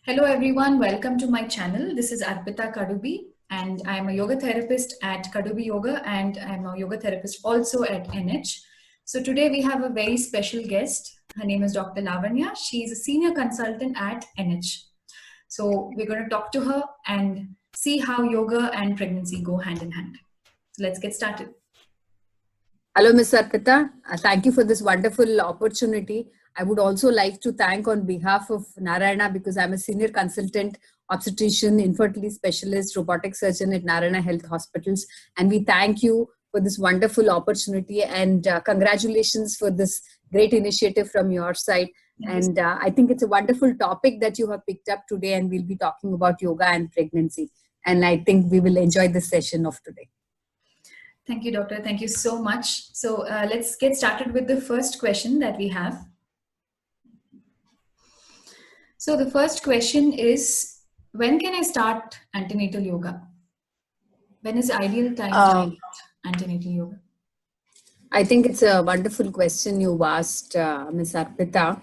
Hello everyone, welcome to my channel. This is Arpita Kadubi and I'm a yoga therapist at Kadubi Yoga and I'm a yoga therapist also at NH. So today we have a very special guest. Her name is Dr. Lavanya. She is a senior consultant at NH. So we're going to talk to her and see how yoga and pregnancy go hand in hand. So let's get started. Hello, Ms. Arpita. Thank you for this wonderful opportunity. I would also like to thank on behalf of Narayana because I'm a senior consultant, obstetrician, infertility specialist, robotic surgeon at Narayana Health Hospitals. And we thank you for this wonderful opportunity and congratulations for this great initiative from your side. And I think it's a wonderful topic that you have picked up today, and we'll be talking about yoga and pregnancy. And I think we will enjoy this session of today. Thank you, doctor. Thank you so much. So let's get started with the first question that we have. So the first question is, when can I start antenatal yoga? When is the ideal time to start antenatal yoga? I think it's a wonderful question you've asked, Ms. Arpita.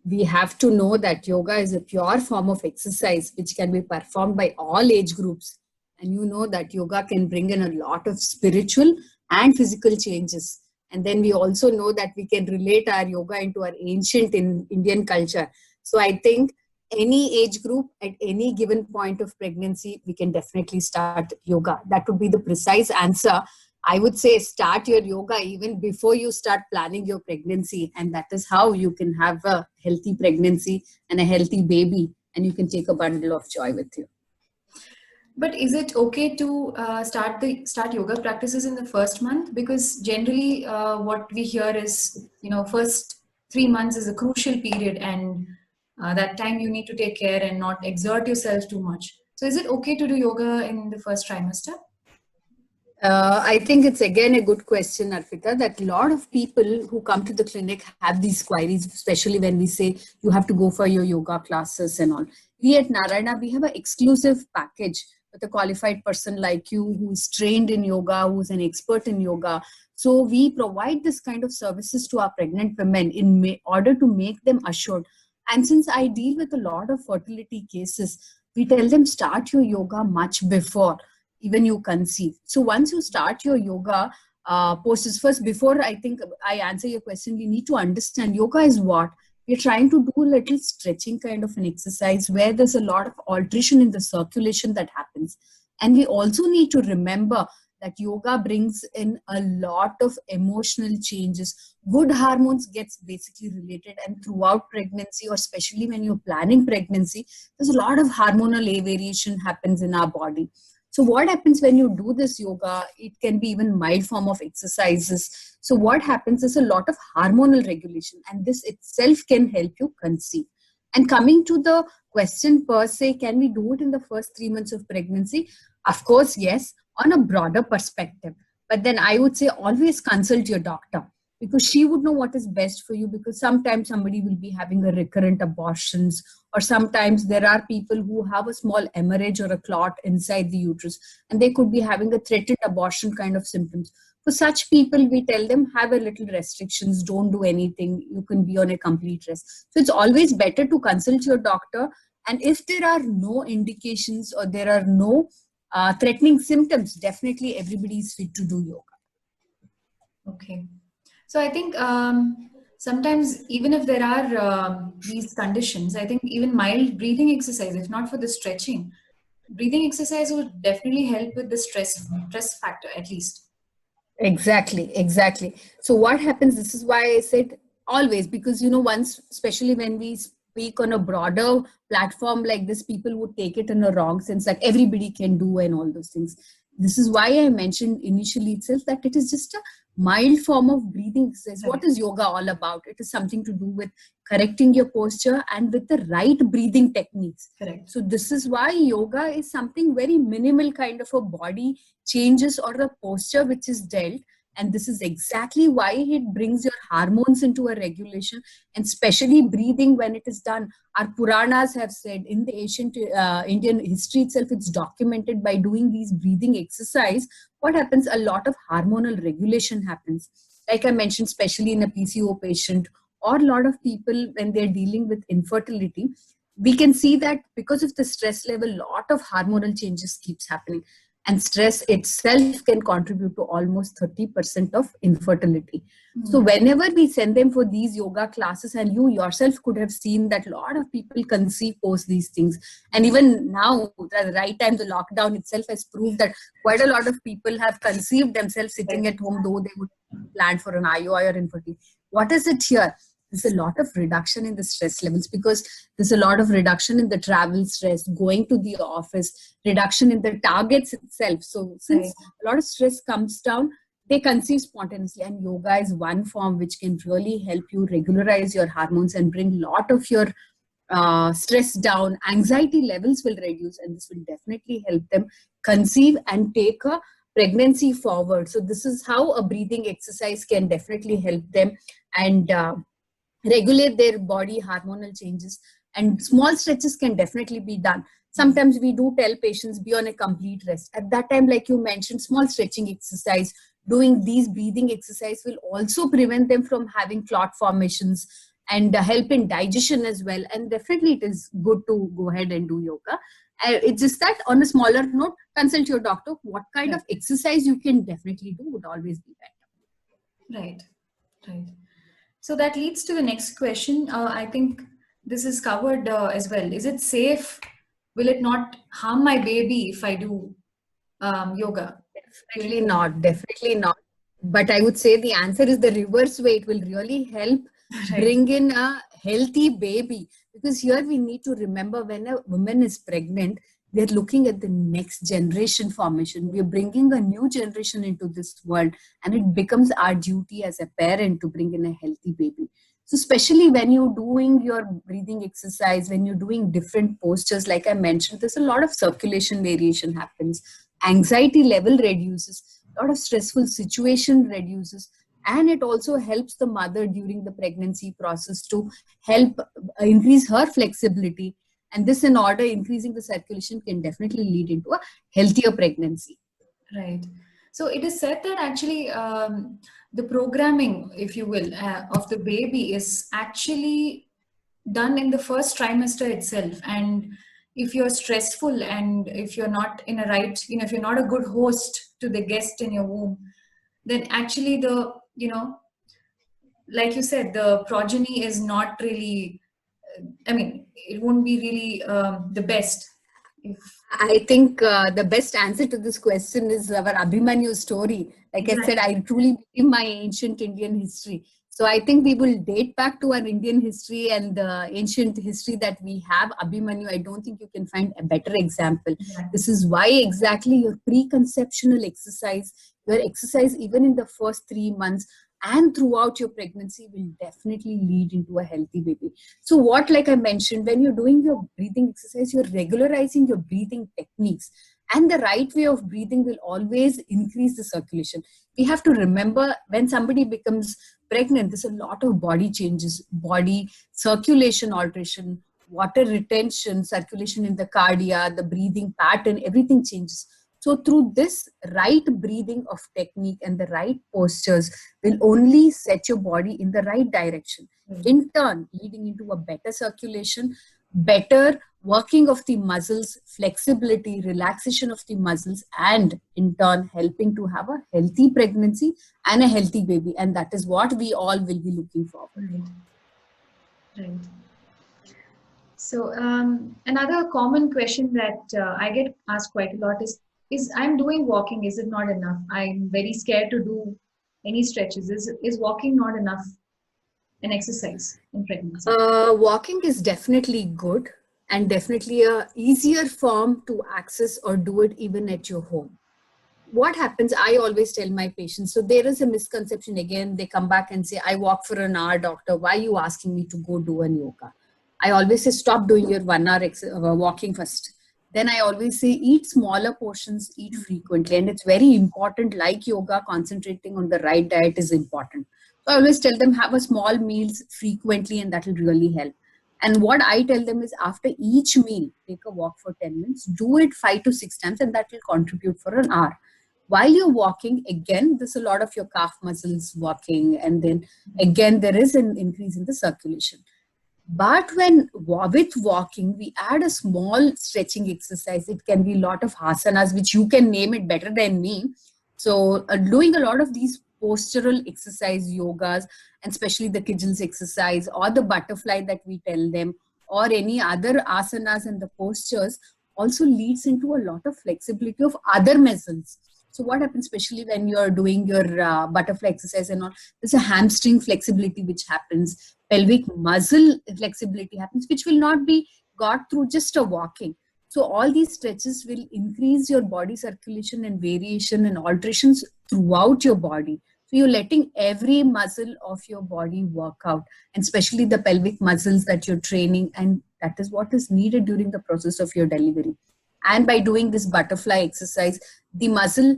We have to know that yoga is a pure form of exercise which can be performed by all age groups. And you know that yoga can bring in a lot of spiritual and physical changes. And then we also know that we can relate our yoga into our ancient Indian culture. So I think any age group at any given point of pregnancy, we can definitely start yoga. That would be the precise answer. I would say start your yoga even before you start planning your pregnancy. And that is how you can have a healthy pregnancy and a healthy baby. And you can take a bundle of joy with you. But is it okay to start yoga practices in the first month? Because generally what we hear is, first 3 months is a crucial period, and that time you need to take care and not exert yourself too much. So is it okay to do yoga in the first trimester? I think it's again a good question, Arpita, that a lot of people who come to the clinic have these queries, especially when we say you have to go for your yoga classes and all. We at Narayana, we have an exclusive package with a qualified person like you who is trained in yoga, who's an expert in yoga. So we provide this kind of services to our pregnant women in order to make them assured. And since I deal with a lot of fertility cases, we tell them start your yoga much before even you conceive. So once you start your yoga poses, first, before I think I answer your question, we need to understand yoga is what? We're trying to do a little stretching kind of an exercise where there's a lot of alteration in the circulation that happens. And we also need to remember that yoga brings in a lot of emotional changes. Good hormones gets basically related, and throughout pregnancy, or especially when you're planning pregnancy, there's a lot of hormonal variation happens in our body. So what happens when you do this yoga, it can be even mild form of exercises. So what happens is a lot of hormonal regulation, and this itself can help you conceive. And coming to the question per se, can we do it in the first 3 months of pregnancy? Of course, yes, on a broader perspective. But then I would say always consult your doctor, because she would know what is best for you, because sometimes somebody will be having a recurrent abortions, or sometimes there are people who have a small hemorrhage or a clot inside the uterus, and they could be having a threatened abortion kind of symptoms. For such people, we tell them have a little restrictions, don't do anything, you can be on a complete rest. So it's always better to consult your doctor, and if there are no indications or there are no threatening symptoms, definitely everybody is fit to do yoga. Okay. So I think sometimes even if there are these conditions, I think even mild breathing exercise, if not for the stretching, breathing exercise would definitely help with the stress factor at least. Exactly. So what happens, this is why I said always, because once, especially when we speak on a broader platform like this, people would take it in a wrong sense, like everybody can do and all those things. This is why I mentioned initially itself that it is just a mild form of breathing exercise. What is yoga all about? It is something to do with correcting your posture and with the right breathing techniques. Correct. So this is why yoga is something very minimal kind of a body changes or the posture which is dealt. And this is exactly why it brings your hormones into a regulation, and especially breathing when it is done. Our Puranas have said in the ancient Indian history itself, it's documented by doing these breathing exercise. What happens? A lot of hormonal regulation happens. Like I mentioned, especially in a PCO patient or a lot of people when they're dealing with infertility, we can see that because of the stress level, lot of hormonal changes keeps happening. And stress itself can contribute to almost 30% of infertility. So whenever we send them for these yoga classes, and you yourself could have seen that a lot of people conceive post these things. And even now, the right time, the lockdown itself has proved that quite a lot of people have conceived themselves sitting at home, though they would plan for an IUI or infertility. What is it here? There's a lot of reduction in the stress levels, because there's a lot of reduction in the travel stress, going to the office, reduction in the targets itself. So since a lot of stress comes down, they conceive spontaneously. And yoga is one form which can really help you regularize your hormones and bring a lot of your stress down. Anxiety levels will reduce, and this will definitely help them conceive and take a pregnancy forward. So this is how a breathing exercise can definitely help them and regulate their body hormonal changes. And small stretches can definitely be done. Sometimes we do tell patients be on a complete rest. At that time, like you mentioned, small stretching exercise, doing these breathing exercise will also prevent them from having clot formations and help in digestion as well. And definitely it is good to go ahead and do yoga. It's just that on a smaller note, consult your doctor. What kind of exercise you can definitely do would always be better. Right. So that leads to the next question. I think this is covered as well. Is it safe? Will it not harm my baby if I do yoga? Definitely not. But I would say the answer is the reverse way. It will really help bring in a healthy baby. Because here we need to remember, when a woman is pregnant, we are looking at the next generation formation. We are bringing a new generation into this world, and it becomes our duty as a parent to bring in a healthy baby. So especially when you're doing your breathing exercise, when you're doing different postures, like I mentioned, there's a lot of circulation variation happens. Anxiety level reduces, a lot of stressful situation reduces, and it also helps the mother during the pregnancy process to help increase her flexibility. And this, in order, increasing the circulation can definitely lead into a healthier pregnancy. Right. So it is said that actually the programming, if you will, of the baby is actually done in the first trimester itself. And if you're stressful and if you're not in a right, if you're not a good host to the guest in your womb, then actually like you said, the progeny is not really, it won't be really the best. I think the best answer to this question is our Abhimanyu story. Like I said, I truly believe my ancient Indian history. So I think we will date back to our Indian history and the ancient history that we have. Abhimanyu, I don't think you can find a better example. This is why exactly your preconceptional exercise, your exercise even in the first 3 months and throughout your pregnancy, will definitely lead into a healthy baby. So what, like I mentioned, when you're doing your breathing exercise, you're regularizing your breathing techniques. And the right way of breathing will always increase the circulation. We have to remember, when somebody becomes pregnant, there's a lot of body changes, body circulation alteration, water retention, circulation in the cardia, the breathing pattern, everything changes. So through this right breathing of technique and the right postures will only set your body in the right direction. In turn, leading into a better circulation, better working of the muscles, flexibility, relaxation of the muscles, and in turn helping to have a healthy pregnancy and a healthy baby. And that is what we all will be looking for. Right. So another common question that I get asked quite a lot is I'm doing walking, is it not enough? I'm very scared to do any stretches. Is walking not enough an exercise in pregnancy? Walking is definitely good and definitely a easier form to access or do it even at your home. What happens, I always tell my patients, so there is a misconception again, they come back and say, I walk for an hour, doctor, why are you asking me to go do an yoga? I always say, stop doing your 1 hour walking first. Then I always say, eat smaller portions, eat frequently. And it's very important, like yoga, concentrating on the right diet is important. So I always tell them, have a small meals frequently, and that will really help. And what I tell them is, after each meal, take a walk for 10 minutes, do it 5 to 6 times, and that will contribute for an hour. While you're walking, again, there's a lot of your calf muscles working. And then again, there is an increase in the circulation. But with walking, we add a small stretching exercise. It can be a lot of asanas, which you can name it better than me. So doing a lot of these postural exercise yogas, and especially the Kegels exercise or the butterfly that we tell them, or any other asanas and the postures, also leads into a lot of flexibility of other muscles. So what happens, especially when you're doing your butterfly exercise and all, there's a hamstring flexibility which happens, pelvic muscle flexibility happens, which will not be got through just a walking. So all these stretches will increase your body circulation and variation and alterations throughout your body. So you're letting every muscle of your body work out, and especially the pelvic muscles that you're training. And that is what is needed during the process of your delivery. And by doing this butterfly exercise, the muscle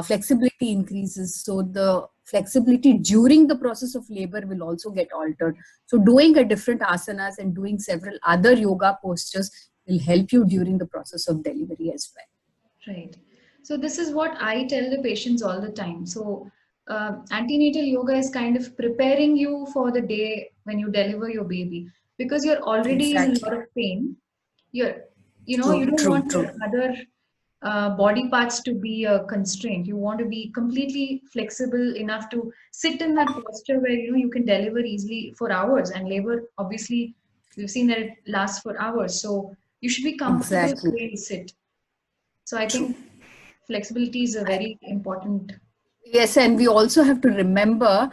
flexibility increases. So the flexibility during the process of labor will also get altered. So doing a different asanas and doing several other yoga postures will help you during the process of delivery as well. Right. So this is what I tell the patients all the time. So antenatal yoga is kind of preparing you for the day when you deliver your baby, because you're already in a lot of pain. You're, you know, you don't want your other body parts to be a constraint. You want to be completely flexible enough to sit in that posture where you can deliver easily for hours. And labor, obviously, we've seen that it lasts for hours. So you should be comfortable the way you sit. So I think flexibility is a very important. Yes, and we also have to remember,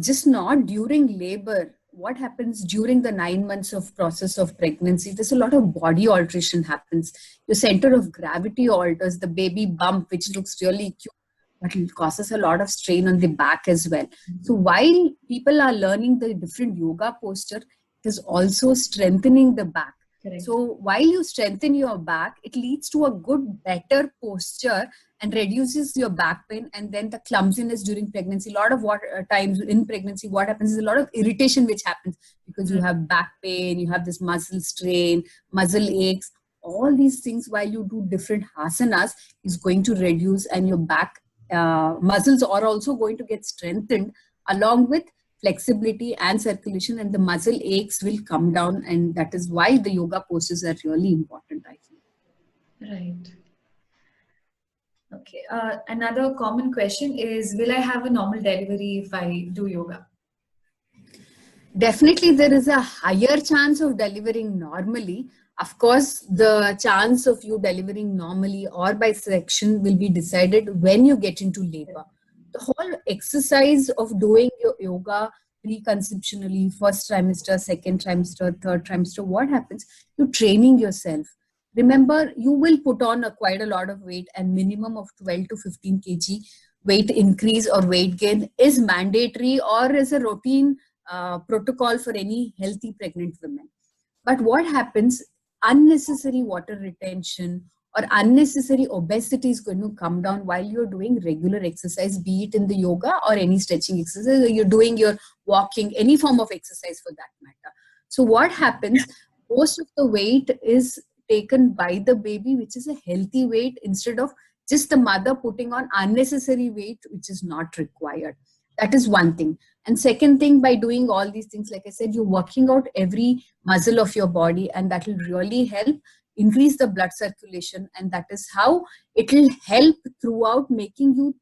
just not during labor, what happens during the 9 months of process of pregnancy. There's a lot of body alteration happens. Your center of gravity alters, the baby bump, which looks really cute, but it causes a lot of strain on the back as well. So while people are learning the different yoga posture, it is also strengthening the back. Correct. So while you strengthen your back, it leads to a good, better posture and reduces your back pain, and then the clumsiness during pregnancy. A lot of times in pregnancy, what happens is a lot of irritation which happens because you have back pain, you have this muscle strain, muscle aches. All these things, while you do different asanas, is going to reduce, and your back muscles are also going to get strengthened along with flexibility and circulation, and the muscle aches will come down. And that is why the yoga poses are really important, I feel. Right. Okay. Another common question is, will I have a normal delivery if I do yoga? Definitely, there is a higher chance of delivering normally. Of course, the chance of you delivering normally or by section will be decided when you get into labor. The whole exercise of doing your yoga preconceptionally, first trimester, second trimester, third trimester, what happens? You're training yourself. Remember, you will put on quite a lot of weight, and minimum of 12 to 15 kg weight increase or weight gain is mandatory or is a routine protocol for any healthy pregnant women. But what happens? Unnecessary water retention or unnecessary obesity is going to come down while you're doing regular exercise, be it in the yoga or any stretching exercise, or you're doing your walking, any form of exercise for that matter. So what happens? Most of the weight is taken by the baby, which is a healthy weight, instead of just the mother putting on unnecessary weight, which is not required. That is one thing. And second thing, by doing all these things, like I said, you're working out every muscle of your body, and that will really help increase the blood circulation. And that is how it will help throughout making you,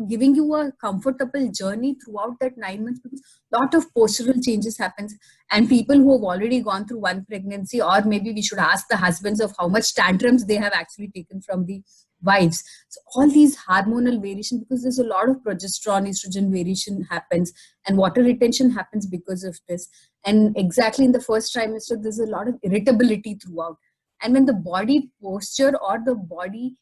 giving you a comfortable journey throughout that 9 months, because a lot of postural changes happens. And people who have already gone through one pregnancy, or maybe we should ask the husbands of how much tantrums they have actually taken from the wives. So all these hormonal variation, because there's a lot of progesterone, estrogen variation happens, and water retention happens because of this. And exactly in the first trimester, there's a lot of irritability throughout. And when the body posture or the body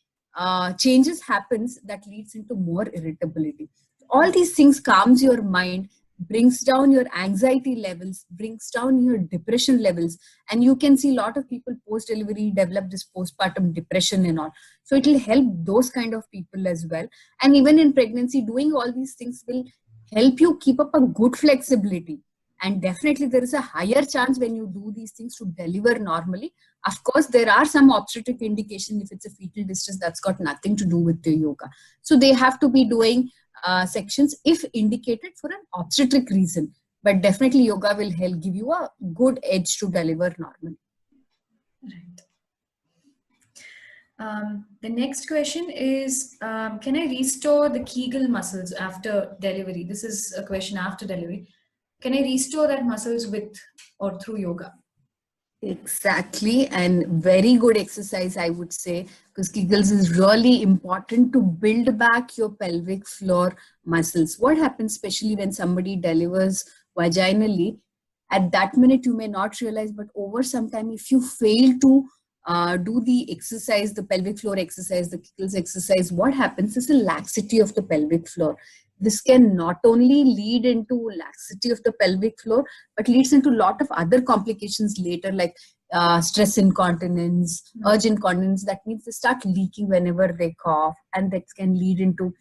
changes happens, that leads into more irritability. All these things calms your mind, brings down your anxiety levels, brings down your depression levels. And you can see a lot of people post-delivery develop this postpartum depression and all. So it will help those kind of people as well. And even in pregnancy, doing all these things will help you keep up a good flexibility. And definitely there is a higher chance when you do these things to deliver normally. Of course, there are some obstetric indication. If it's a fetal distress, that's got nothing to do with the yoga. So they have to be doing sections if indicated for an obstetric reason. but definitely yoga will help give you a good edge to deliver normally. Right. The next question is, can I restore the Kegel muscles after delivery? This is a question after delivery. Can I restore that muscles with or through yoga? Exactly, and very good exercise, I would say, because Kegels is really important to build back your pelvic floor muscles. What happens, especially when somebody delivers vaginally, at that minute you may not realize, but over some time, if you fail to do the exercise, the pelvic floor exercise, the Kegels exercise, what happens is a laxity of the pelvic floor. This can not only lead into laxity of the pelvic floor, but leads into a lot of other complications later, like stress incontinence, urge incontinence. That means they start leaking whenever they cough, and that can lead into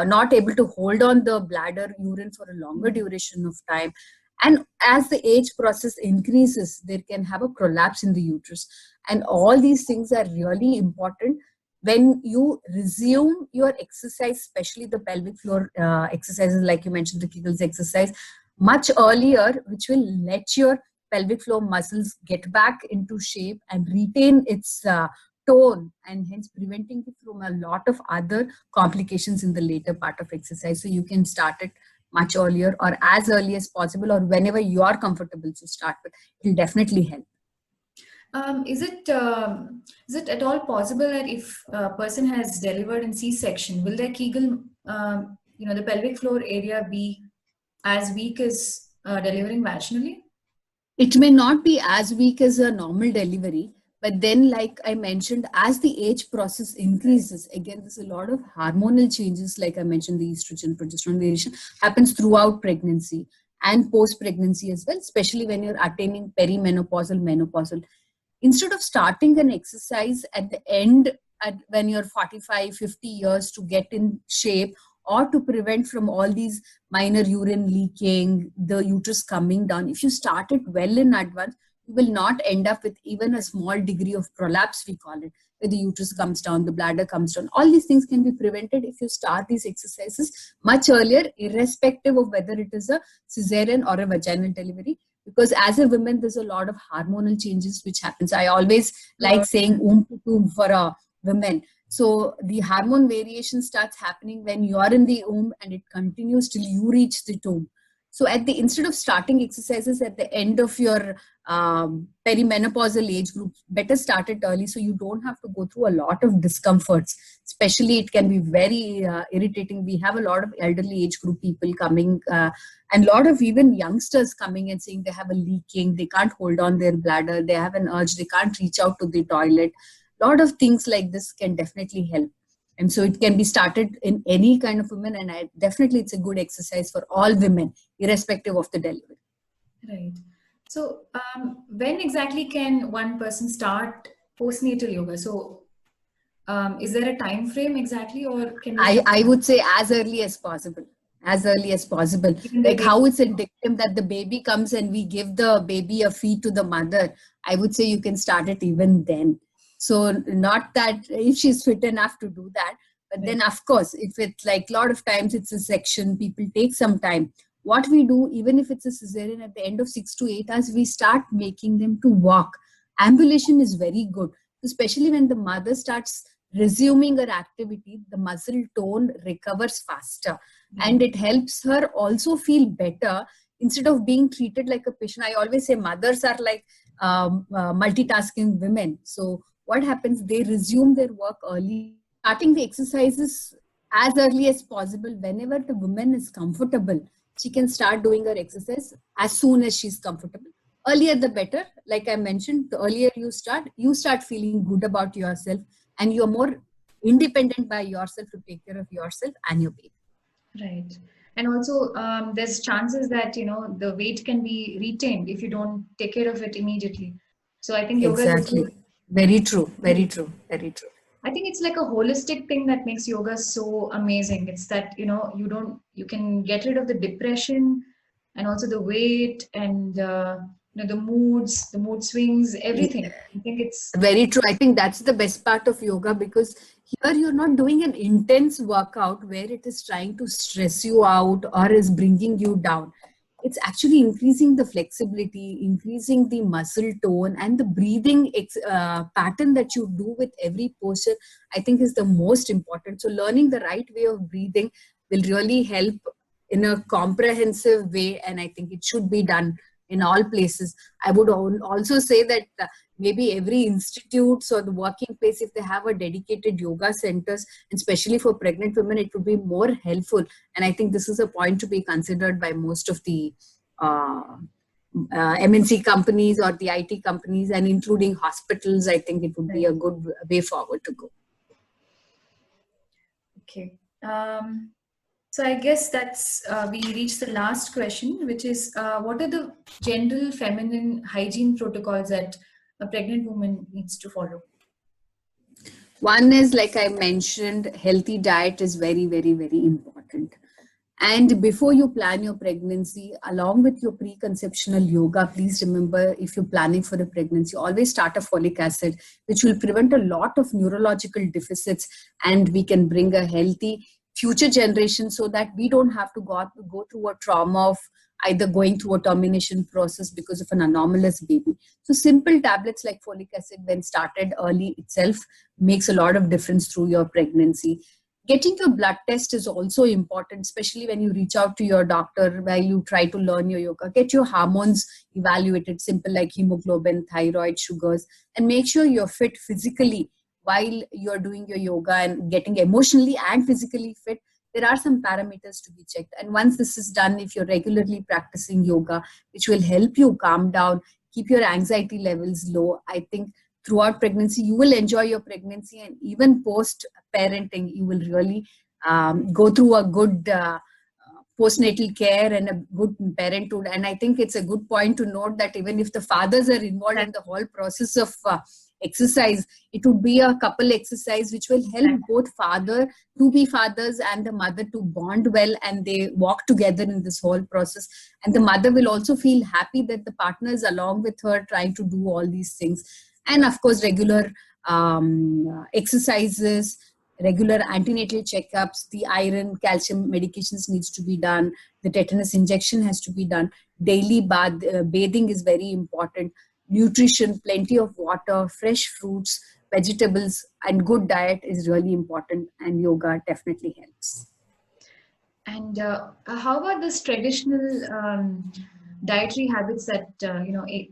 not able to hold on the bladder urine for a longer duration of time. And as the age process increases, there can have a prolapse in the uterus. And all these things are really important when you resume your exercise, especially the pelvic floor exercises, like you mentioned, the Kegels exercise, much earlier, which will let your pelvic floor muscles get back into shape and retain its tone, and hence preventing it from a lot of other complications in the later part of exercise. So you can start it much earlier or as early as possible, or whenever you are comfortable to start with. It will definitely help. Is it at all possible that if a person has delivered in C-section, will their Kegel, the pelvic floor area be as weak as delivering vaginally? It may not be as weak as a normal delivery, but then, like I mentioned, as the age process increases, again, there's a lot of hormonal changes, like I mentioned, the estrogen, progesterone variation happens throughout pregnancy and post-pregnancy as well, especially when you're attaining perimenopausal, menopausal. Instead of starting an exercise at the end, when you're 45, 50 years to get in shape, or to prevent from all these minor urine leaking, the uterus coming down, if you start it well in advance, you will not end up with even a small degree of prolapse, we call it, where the uterus comes down, the bladder comes down. All these things can be prevented if you start these exercises much earlier, irrespective of whether it is a cesarean or a vaginal delivery. Because as a woman, there's a lot of hormonal changes which happens. I always like saying womb to tomb for a woman. So the hormone variation starts happening when you are in the womb, and it continues till you reach the tomb. So instead of starting exercises at the end of your perimenopausal age group, better start it early so you don't have to go through a lot of discomforts. Especially, it can be very irritating. We have a lot of elderly age group people coming, and a lot of even youngsters coming and saying they have a leaking, they can't hold on their bladder, they have an urge, they can't reach out to the toilet. A lot of things like this can definitely help. And so it can be started in any kind of women, and definitely it's a good exercise for all women, irrespective of the delivery. Right. So when exactly can one person start postnatal yoga? So is there a time frame exactly, or can I would say as early as possible. As early as possible. Like how it's a dictum that the baby comes and we give the baby a feed to the mother. I would say you can start it even then. So not that if she's fit enough to do that, but then of course, if it's like a lot of times it's a section, people take some time. What we do, even if it's a cesarean, at the end of 6 to 8 hours, we start making them to walk. Ambulation is very good, especially when the mother starts resuming her activity, the muscle tone recovers faster, and it helps her also feel better instead of being treated like a patient. I always say mothers are like multitasking women. So what happens, they resume their work early, starting the exercises as early as possible. Whenever the woman is comfortable, she can start doing her exercise as soon as she's comfortable. Earlier the better. Like I mentioned, the earlier you start feeling good about yourself, and you're more independent by yourself to take care of yourself and your baby. Right. And also there's chances that the weight can be retained if you don't take care of it immediately. So I think yoga exactly. Very true. Very true. Very true. I think it's like a holistic thing that makes yoga so amazing. It's that you can get rid of the depression and also the weight and the moods, the mood swings, everything. I think it's very true. I think that's the best part of yoga, because here you're not doing an intense workout where it is trying to stress you out or is bringing you down. it's actually increasing the flexibility, increasing the muscle tone, and the breathing pattern that you do with every posture, I think is the most important. So learning the right way of breathing will really help in a comprehensive way, and I think it should be done in all places. I would also say that maybe every institutes or the working place, if they have a dedicated yoga centers, especially for pregnant women, it would be more helpful. And I think this is a point to be considered by most of the MNC companies or the IT companies, and including hospitals. I think it would be a good way forward to go. Okay. So I guess that's, we reached the last question, which is, what are the general feminine hygiene protocols that a pregnant woman needs to follow? One is, like I mentioned, healthy diet is very, very, very important. And before you plan your pregnancy, along with your preconceptional yoga, please remember, if you're planning for a pregnancy, always start a folic acid, which will prevent a lot of neurological deficits, and we can bring a healthy future generation so that we don't have to go through a trauma of either going through a termination process because of an anomalous baby. So simple tablets like folic acid, when started early itself, makes a lot of difference through your pregnancy. Getting your blood test is also important, especially when you reach out to your doctor while you try to learn your yoga. Get your hormones evaluated, simple like hemoglobin, thyroid, sugars, and make sure you're fit physically while you're doing your yoga, and getting emotionally and physically fit. There are some parameters to be checked. And once this is done, if you're regularly practicing yoga, which will help you calm down, keep your anxiety levels low, I think throughout pregnancy, you will enjoy your pregnancy, and even post parenting, you will really go through a good postnatal care and a good parenthood. And I think it's a good point to note that even if the fathers are involved in the whole process of exercise, it would be a couple exercise which will help both father to be fathers and the mother to bond well, and they walk together in this whole process. And the mother will also feel happy that the partner is along with her trying to do all these things. And of course, regular exercises, regular antenatal checkups, the iron, calcium medications needs to be done, the tetanus injection has to be done, daily bathing is very important, nutrition, plenty of water, fresh fruits, vegetables, and good diet is really important, and yoga definitely helps. And how about this traditional dietary habits that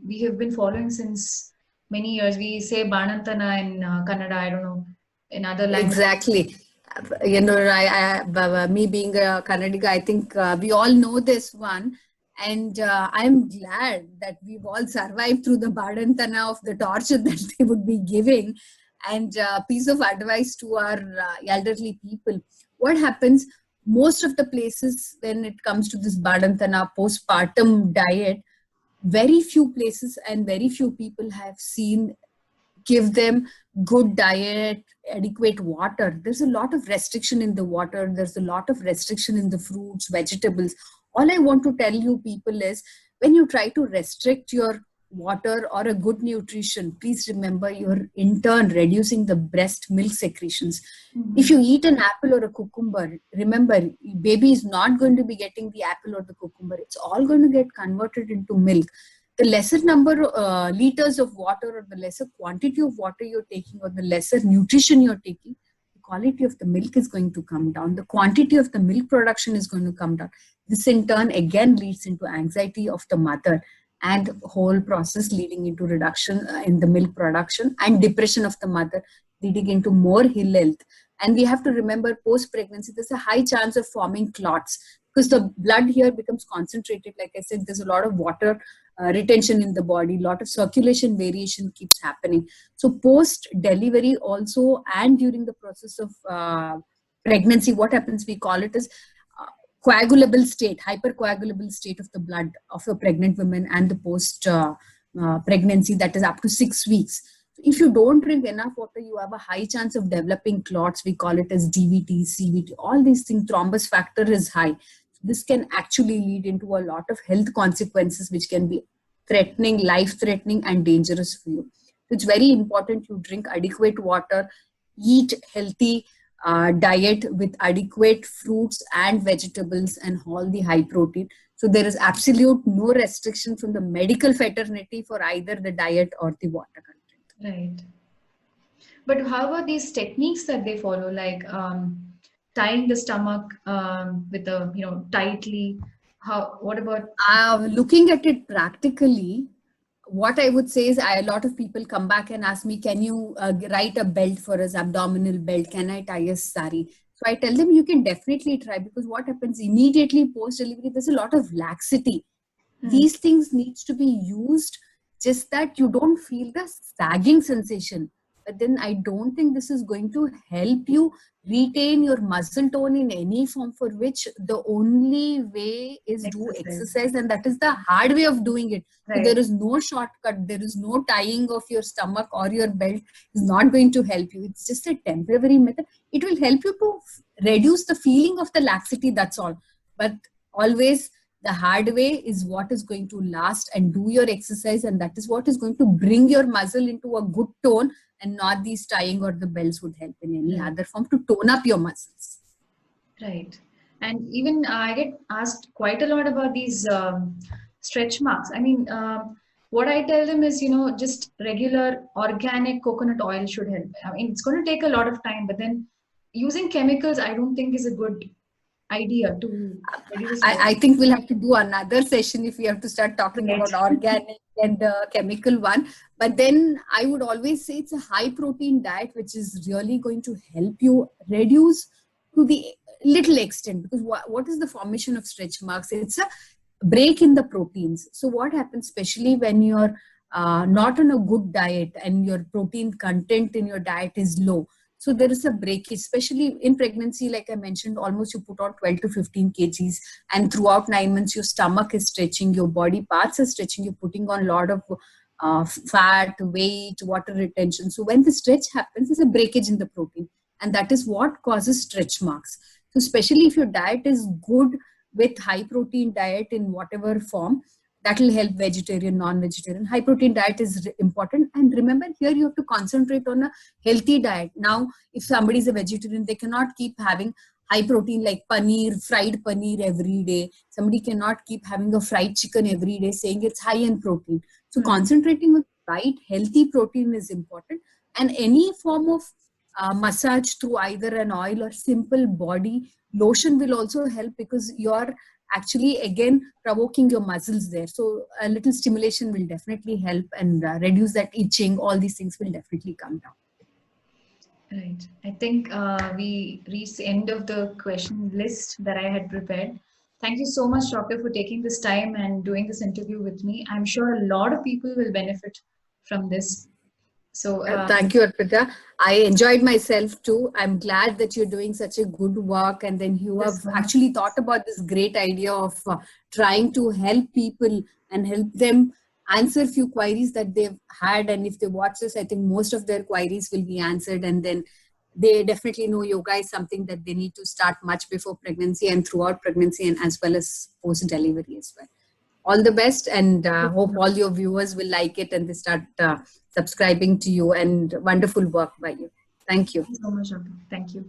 we have been following since many years? We say Banantana in Kannada, I don't know, in other languages. Exactly. Me being a Kannadiga, I think we all know this one. And I'm glad that we've all survived through the Badantana of the torture that they would be giving. And piece of advice to our elderly people. What happens, most of the places when it comes to this Badantana postpartum diet, very few places and very few people have seen give them good diet, adequate water. There's a lot of restriction in the water. There's a lot of restriction in the fruits, vegetables. All I want to tell you people is, when you try to restrict your water or a good nutrition, please remember you're in turn reducing the breast milk secretions. If you eat an apple or a cucumber, remember, baby is not going to be getting the apple or the cucumber. It's all going to get converted into milk. The lesser number liters of water, or the lesser quantity of water you're taking, or the lesser nutrition you're taking, the quality of the milk is going to come down. The quantity of the milk production is going to come down. This in turn again leads into anxiety of the mother, and whole process leading into reduction in the milk production and depression of the mother, leading into more ill health. And we have to remember, post-pregnancy, there's a high chance of forming clots because the blood here becomes concentrated. Like I said, there's a lot of water retention in the body, a lot of circulation variation keeps happening. So post-delivery also, and during the process of pregnancy, what happens, we call it as coagulable state, hypercoagulable state of the blood of a pregnant woman and the post pregnancy, that is up to 6 weeks. If you don't drink enough water, you have a high chance of developing clots. We call it as DVT, CVT, all these things. Thrombus factor is high. This can actually lead into a lot of health consequences, which can be threatening, life-threatening and dangerous for you. It's very important you drink adequate water, eat healthy diet with adequate fruits and vegetables and all the high protein. So there is absolute no restriction from the medical fraternity for either the diet or the water content. Right. But how about these techniques that they follow, like tying the stomach with a, tightly? What about? Looking at it practically, what I would say is a lot of people come back and ask me, can you write a belt for us, abdominal belt? Can I tie a sari? So I tell them you can definitely try, because what happens immediately post-delivery, there's a lot of laxity. These things needs to be used, just that you don't feel the sagging sensation. But then I don't think this is going to help you retain your muscle tone in any form, for which the only way is do exercise, and that is the hard way of doing it. Right. So there is no shortcut, there is no tying of your stomach or your belt is not going to help you. It's just a temporary method. It will help you to reduce the feeling of the laxity, that's all. But always the hard way is what is going to last, and do your exercise, and that is what is going to bring your muscle into a good tone, and not these tying or the belts would help in any other form to tone up your muscles. Right. And even I get asked quite a lot about these stretch marks. I mean, what I tell them is, just regular organic coconut oil should help. I mean, it's going to take a lot of time, but then using chemicals, I don't think is a good idea to reduce. I think we'll have to do another session if we have to start talking about organic and chemical one. But then I would always say it's a high protein diet, which is really going to help you reduce to the little extent, because what is the formation of stretch marks? It's a break in the proteins. So what happens, especially when you're not on a good diet and your protein content in your diet is low, so there is a breakage, especially in pregnancy. Like I mentioned, almost you put on 12 to 15 kgs, and throughout 9 months, your stomach is stretching, your body parts are stretching, you're putting on a lot of fat, weight, water retention. So when the stretch happens, there's a breakage in the protein, and that is what causes stretch marks. So especially if your diet is good with high protein diet in whatever form, that will help. Vegetarian, non-vegetarian, high protein diet is important. And remember, here you have to concentrate on a healthy diet. Now, if somebody is a vegetarian, they cannot keep having high protein like paneer, fried paneer every day. Somebody cannot keep having a fried chicken every day saying it's high in protein. So concentrating on right healthy protein is important. And any form of massage through either an oil or simple body lotion will also help, because you're actually again provoking your muscles there. So a little stimulation will definitely help and reduce that itching. All these things will definitely come down. Right. I think we reached the end of the question list that I had prepared. Thank you so much, Doctor, for taking this time and doing this interview with me. I'm sure a lot of people will benefit from this. So thank you, Arpita. I enjoyed myself too. I'm glad that you're doing such a good work, and then you have actually thought about this great idea of trying to help people and help them answer a few queries that they've had. And if they watch this, I think most of their queries will be answered, and then they definitely know yoga is something that they need to start much before pregnancy and throughout pregnancy, and as well as post-delivery as well. All the best, and hope all your viewers will like it and they start subscribing to you, and wonderful work by you. Thank you. Thank you so much. Thank you.